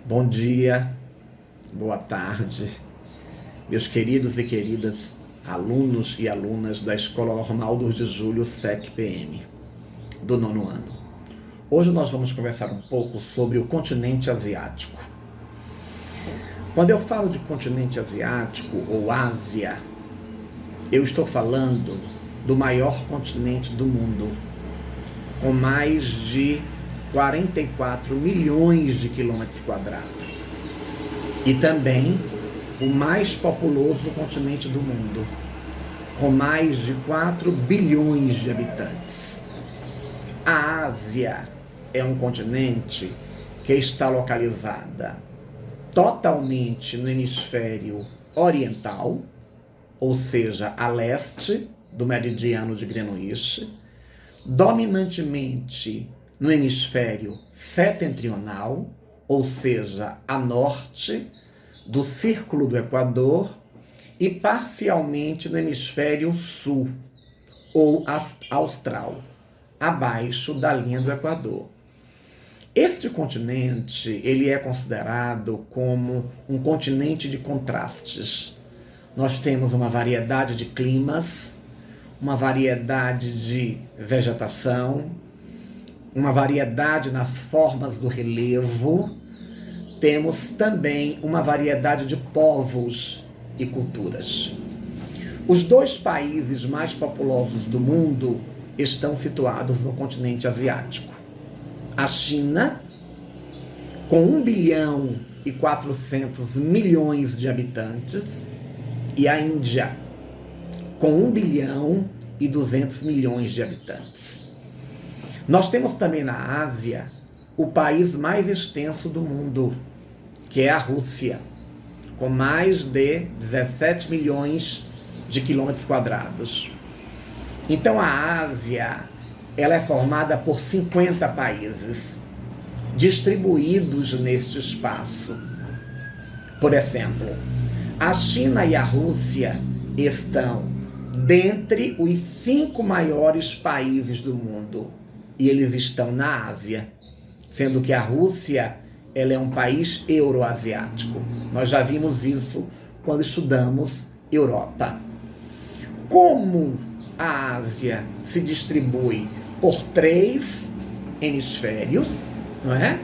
Bom dia, boa tarde, meus queridos e queridas alunos e alunas da Escola Normal 2 de Julho SEC-PM, do 9º ano. Hoje nós vamos conversar um pouco sobre o continente asiático. Quando eu falo de continente asiático ou Ásia, eu estou falando do maior continente do mundo, com mais de 44 milhões de quilômetros quadrados. E também o mais populoso continente do mundo, com mais de 4 bilhões de habitantes. A Ásia é um continente que está localizada totalmente no hemisfério oriental, ou seja, a leste do meridiano de Greenwich, dominantemente no hemisfério setentrional, ou seja, a norte do Círculo do Equador, e parcialmente no hemisfério sul, ou austral, abaixo da linha do Equador. Este continente, ele é considerado como um continente de contrastes. Nós temos uma variedade de climas, uma variedade de vegetação, uma variedade nas formas do relevo. Temos também uma variedade de povos e culturas. Os dois países mais populosos do mundo estão situados no continente asiático. A China, com 1 bilhão e 400 milhões de habitantes, e a Índia, com 1 bilhão e 200 milhões de habitantes. Nós temos também na Ásia o país mais extenso do mundo, que é a Rússia, com mais de 17 milhões de quilômetros quadrados. Então a Ásia, ela é formada por 50 países distribuídos neste espaço. Por exemplo, a China e a Rússia estão dentre os 5 maiores países do mundo, e eles estão na Ásia, sendo que a Rússia, ela é um país euroasiático. Nós já vimos isso quando estudamos Europa. Como a Ásia se distribui por 3 hemisférios, não é?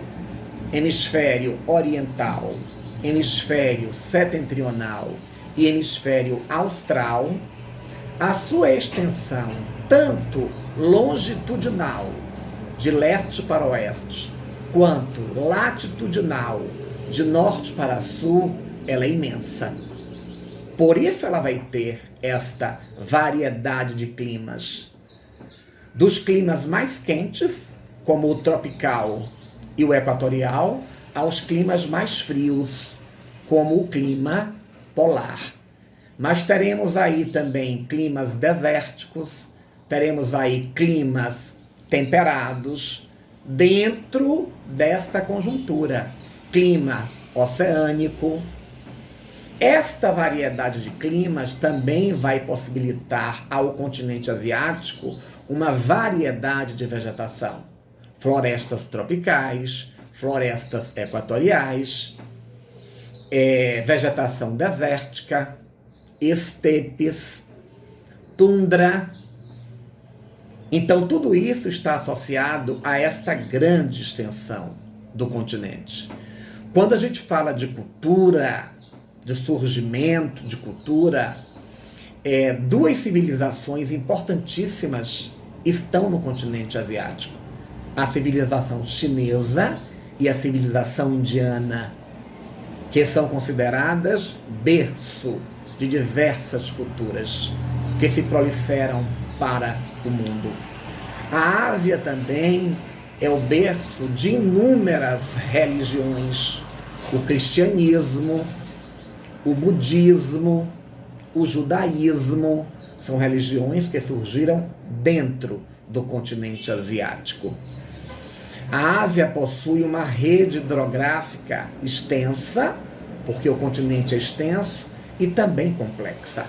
Hemisfério oriental, hemisfério setentrional e hemisfério austral, a sua extensão, tanto longitudinal, de leste para oeste, quanto latitudinal, de norte para sul, ela é imensa. Por isso ela vai ter esta variedade de climas. Dos climas mais quentes, como o tropical e o equatorial, aos climas mais frios, como o clima polar. Mas teremos aí também climas desérticos, teremos aí climas temperados, dentro desta conjuntura, clima oceânico. Esta variedade de climas também vai possibilitar ao continente asiático uma variedade de vegetação. Florestas tropicais, florestas equatoriais, vegetação desértica, estepes, tundra. Então, tudo isso está associado a esta grande extensão do continente. Quando a gente fala de cultura, de surgimento de cultura, 2 civilizações importantíssimas estão no continente asiático. A civilização chinesa e a civilização indiana, que são consideradas berço de diversas culturas que se proliferam para o mundo. A Ásia também é o berço de inúmeras religiões. O cristianismo, o budismo, o judaísmo, são religiões que surgiram dentro do continente asiático. A Ásia possui uma rede hidrográfica extensa, porque o continente é extenso e também complexa,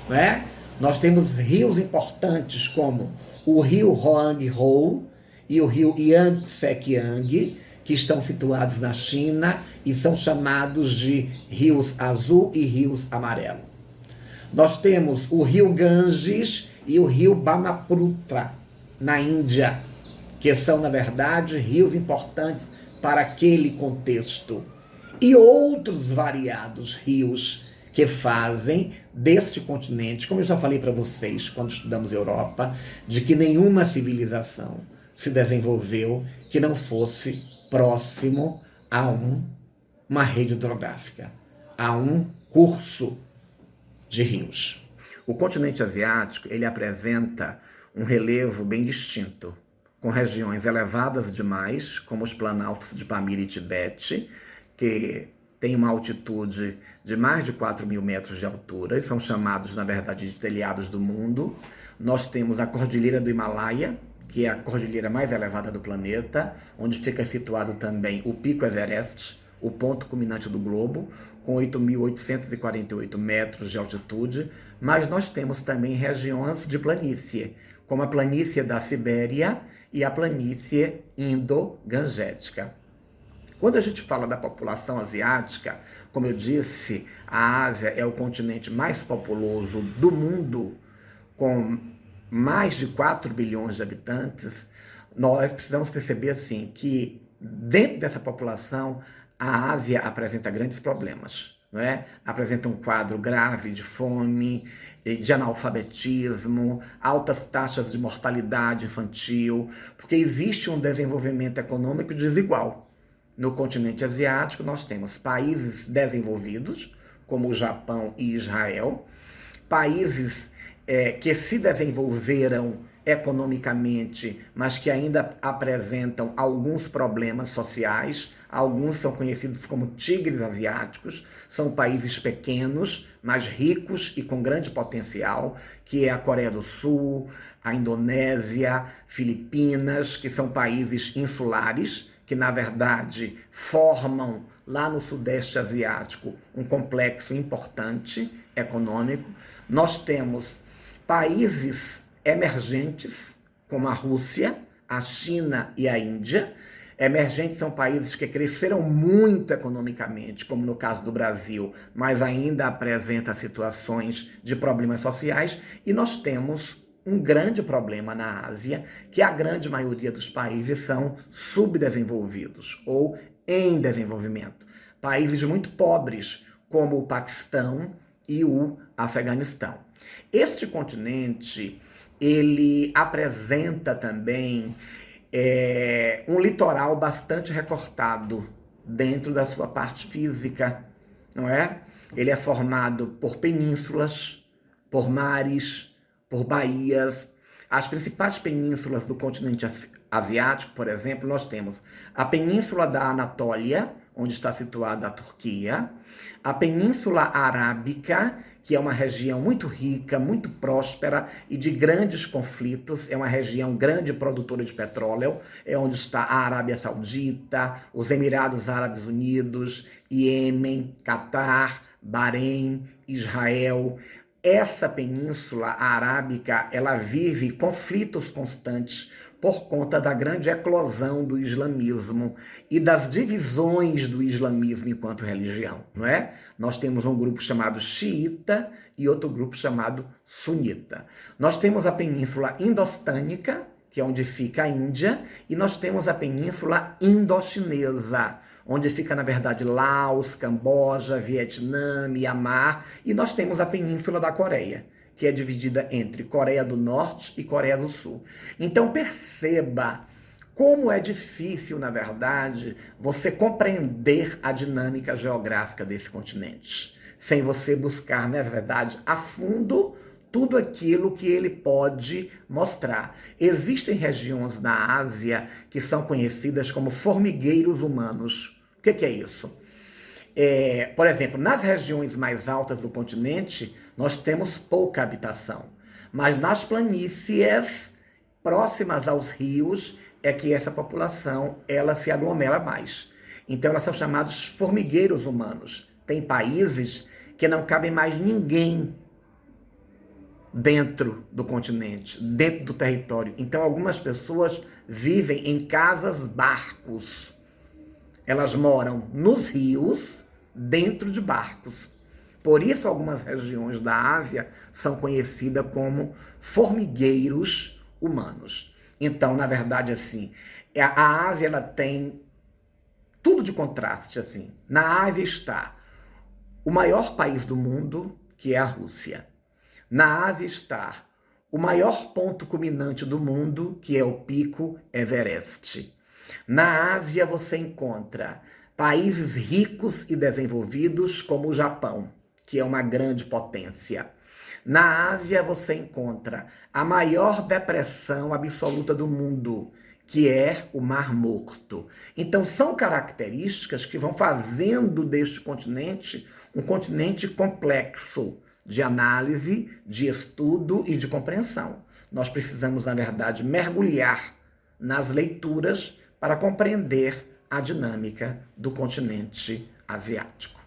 não é? Nós temos rios importantes como o rio Hoang Ho e o rio Yangtze Kiang, que estão situados na China e são chamados de rios azul e rios amarelo. Nós temos o rio Ganges e o rio Brahmaputra, na Índia, que são, na verdade, rios importantes para aquele contexto. E outros variados rios que fazem deste continente, como eu já falei para vocês quando estudamos Europa, de que nenhuma civilização se desenvolveu que não fosse próximo a uma rede hidrográfica, a um curso de rios. O continente asiático, ele apresenta um relevo bem distinto, com regiões elevadas demais, como os planaltos de Pamir e Tibete, que tem uma altitude de mais de 4.000 metros de altura, e são chamados, na verdade, de telhados do mundo. Nós temos a Cordilheira do Himalaia, que é a cordilheira mais elevada do planeta, onde fica situado também o Pico Everest, o ponto culminante do globo, com 8.848 metros de altitude, mas nós temos também regiões de planície, como a planície da Sibéria e a planície indo-gangética. Quando a gente fala da população asiática, como eu disse, a Ásia é o continente mais populoso do mundo, com mais de 4 bilhões de habitantes. Nós precisamos perceber assim que dentro dessa população a Ásia apresenta grandes problemas, não é? Apresenta um quadro grave de fome, de analfabetismo, altas taxas de mortalidade infantil, porque existe um desenvolvimento econômico desigual. No continente asiático nós temos países desenvolvidos, como o Japão e Israel, países que se desenvolveram economicamente, mas que ainda apresentam alguns problemas sociais. Alguns são conhecidos como tigres asiáticos, são países pequenos, mas ricos e com grande potencial, que é a Coreia do Sul, a Indonésia, Filipinas, que são países insulares, que na verdade formam lá no Sudeste Asiático um complexo importante econômico. Nós temos países emergentes, como a Rússia, a China e a Índia. Emergentes são países que cresceram muito economicamente, como no caso do Brasil, mas ainda apresenta situações de problemas sociais. E nós temos um grande problema na Ásia, que a grande maioria dos países são subdesenvolvidos ou em desenvolvimento. Países muito pobres, como o Paquistão e o Afeganistão. Este continente, ele apresenta também um litoral bastante recortado dentro da sua parte física, não é? Ele é formado por penínsulas, por mares, por baías. As principais penínsulas do continente asiático, por exemplo, nós temos a Península da Anatólia, onde está situada a Turquia, a Península Arábica, que é uma região muito rica, muito próspera e de grandes conflitos, é uma região grande produtora de petróleo, é onde está a Arábia Saudita, os Emirados Árabes Unidos, Iêmen, Catar, Bahrein, Israel. Essa península arábica, ela vive conflitos constantes por conta da grande eclosão do islamismo e das divisões do islamismo enquanto religião, não é? Nós temos um grupo chamado xiita e outro grupo chamado sunita. Nós temos a península indostânica, que é onde fica a Índia, e nós temos a península indochinesa, onde fica, na verdade, Laos, Camboja, Vietnã, Mianmar, e nós temos a península da Coreia, que é dividida entre Coreia do Norte e Coreia do Sul. Então perceba como é difícil, na verdade, você compreender a dinâmica geográfica desse continente, sem você buscar, na verdade, a fundo tudo aquilo que ele pode mostrar. Existem regiões na Ásia que são conhecidas como formigueiros humanos. O que é isso? Por exemplo, nas regiões mais altas do continente, nós temos pouca habitação. Mas nas planícies próximas aos rios é que essa população ela se aglomera mais. Então, elas são chamados formigueiros humanos. Tem países que não cabe mais ninguém dentro do continente, dentro do território. Então, algumas pessoas vivem em casas-barcos. Elas moram nos rios, dentro de barcos. Por isso, algumas regiões da Ásia são conhecidas como formigueiros humanos. Então, na verdade, assim, a Ásia ela tem tudo de contraste. Assim. Na Ásia está o maior país do mundo, que é a Rússia. Na Ásia está o maior ponto culminante do mundo, que é o Pico Everest. Na Ásia você encontra países ricos e desenvolvidos como o Japão, que é uma grande potência. Na Ásia você encontra a maior depressão absoluta do mundo, que é o Mar Morto. Então são características que vão fazendo deste continente um continente complexo de análise, de estudo e de compreensão. Nós precisamos, na verdade, mergulhar nas leituras para compreender a dinâmica do continente asiático.